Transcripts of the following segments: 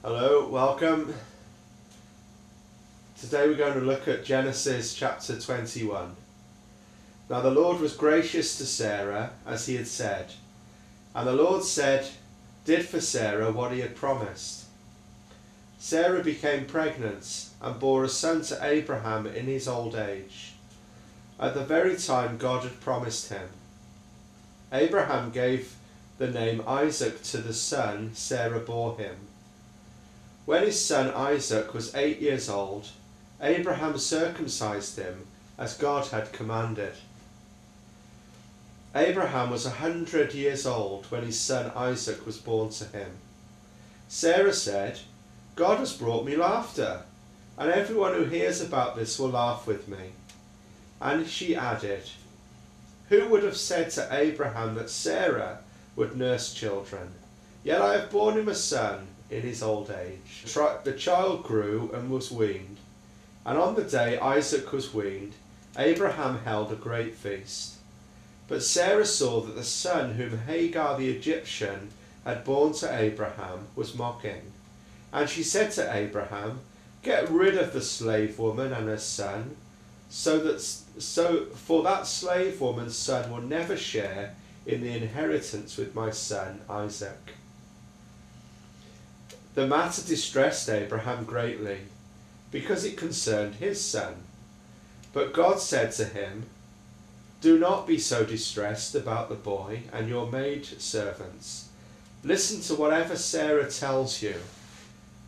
Hello, welcome. Today we're going to look at Genesis chapter 21. Now the Lord was gracious to Sarah as he had said, and the Lord did for Sarah what he had promised. Sarah became pregnant and bore a son to Abraham in his old age, at the very time God had promised him. Abraham gave the name Isaac to the son Sarah bore him. When his son Isaac was 8 years old, Abraham circumcised him as God had commanded. Abraham was 100 years old when his son Isaac was born to him. Sarah said, "God has brought me laughter, and everyone who hears about this will laugh with me." And she added, "Who would have said to Abraham that Sarah would nurse children? Yet I have borne him a son in his old age." The child grew and was weaned, and on the day Isaac was weaned, Abraham held a great feast. But Sarah saw that the son whom Hagar the Egyptian had borne to Abraham was mocking, and she said to Abraham, "Get rid of the slave woman and her son, for that slave woman's son will never share in the inheritance with my son Isaac." The matter distressed Abraham greatly, because it concerned his son. But God said to him, "Do not be so distressed about the boy and your maid servants. Listen to whatever Sarah tells you.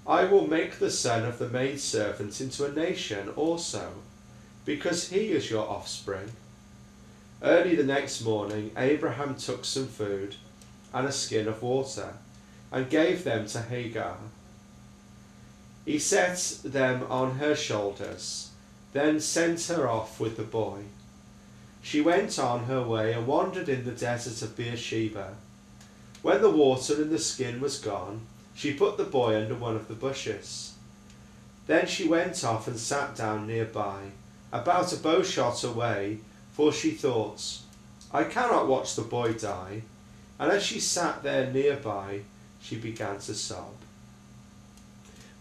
I will make the son of the maid servant into a nation also, because he is your offspring." Early the next morning, Abraham took some food and a skin of water and gave them to Hagar. He set them on her shoulders, then sent her off with the boy. She went on her way and wandered in the desert of Beersheba. When the water in the skin was gone, she put the boy under one of the bushes. Then she went off and sat down nearby, about a bowshot away, for she thought, "I cannot watch the boy die." And as she sat there nearby, she began to sob.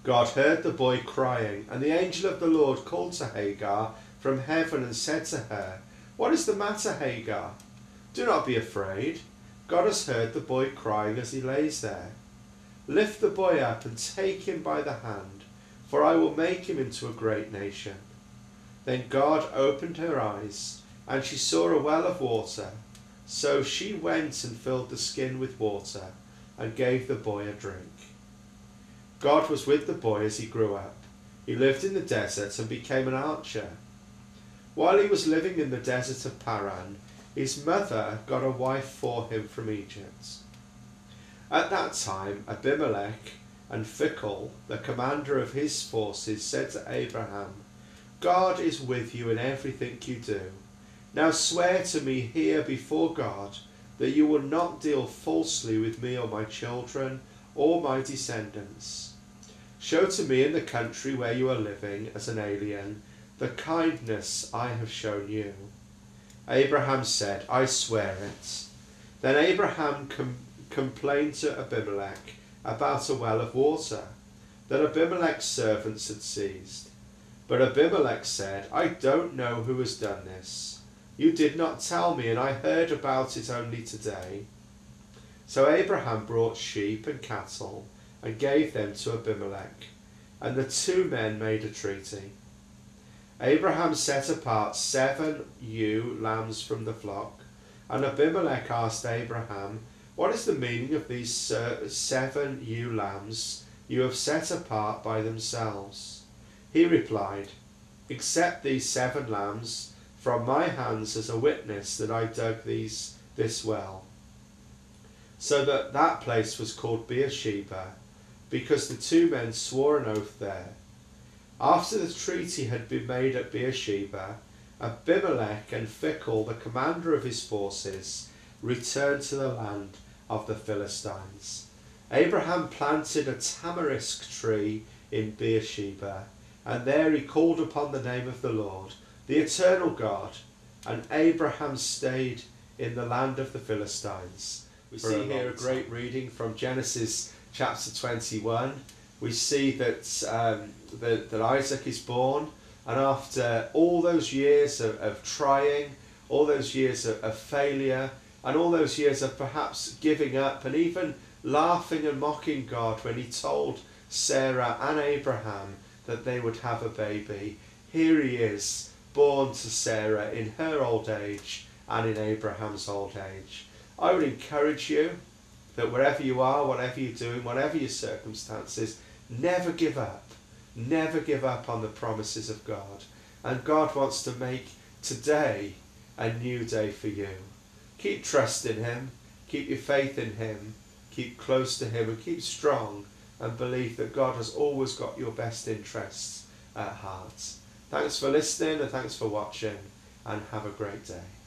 God heard the boy crying, and the angel of the Lord called to Hagar from heaven and said to her, "What is the matter, Hagar? Do not be afraid. God has heard the boy crying as he lays there. Lift the boy up and take him by the hand, for I will make him into a great nation." Then God opened her eyes, and she saw a well of water. So she went and filled the skin with water and gave the boy a drink. God was with the boy as he grew up. He lived in the desert and became an archer. While he was living in the desert of Paran, his mother got a wife for him from Egypt. At that time, Abimelech and Phicol, the commander of his forces, said to Abraham, "God is with you in everything you do. Now swear to me here before God that you will not deal falsely with me or my children or my descendants. Show to me in the country where you are living as an alien the kindness I have shown you." Abraham said, "I swear it." Then Abraham complained to Abimelech about a well of water that Abimelech's servants had seized. But Abimelech said, "I don't know who has done this. You did not tell me, and I heard about it only today." So Abraham brought sheep and cattle and gave them to Abimelech, and the two men made a treaty. Abraham set apart 7 ewe lambs from the flock, and Abimelech asked Abraham, "What is the meaning of these 7 ewe lambs you have set apart by themselves?" He replied, "Accept these 7 lambs from my hands as a witness that I dug this well." So that place was called Beersheba, because the two men swore an oath there. After the treaty had been made at Beersheba, Abimelech and Phicol, the commander of his forces, returned to the land of the Philistines. Abraham planted a tamarisk tree in Beersheba, and there he called upon the name of the Lord, the eternal God, and Abraham stayed in the land of the Philistines. We see here a great reading from Genesis chapter 21. we see that, that Isaac is born, and after all those years of trying, all those years of failure, and all those years of perhaps giving up and even laughing and mocking God when he told Sarah and Abraham that they would have a baby, here he is, born to Sarah in her old age and in Abraham's old age. I would encourage you that wherever you are, whatever you're doing, whatever your circumstances, never give up. Never give up on the promises of God. And God wants to make today a new day for you. Keep trusting him, keep your faith in him, keep close to him, and keep strong, and believe that God has always got your best interests at heart. Thanks for listening, and thanks for watching, and have a great day.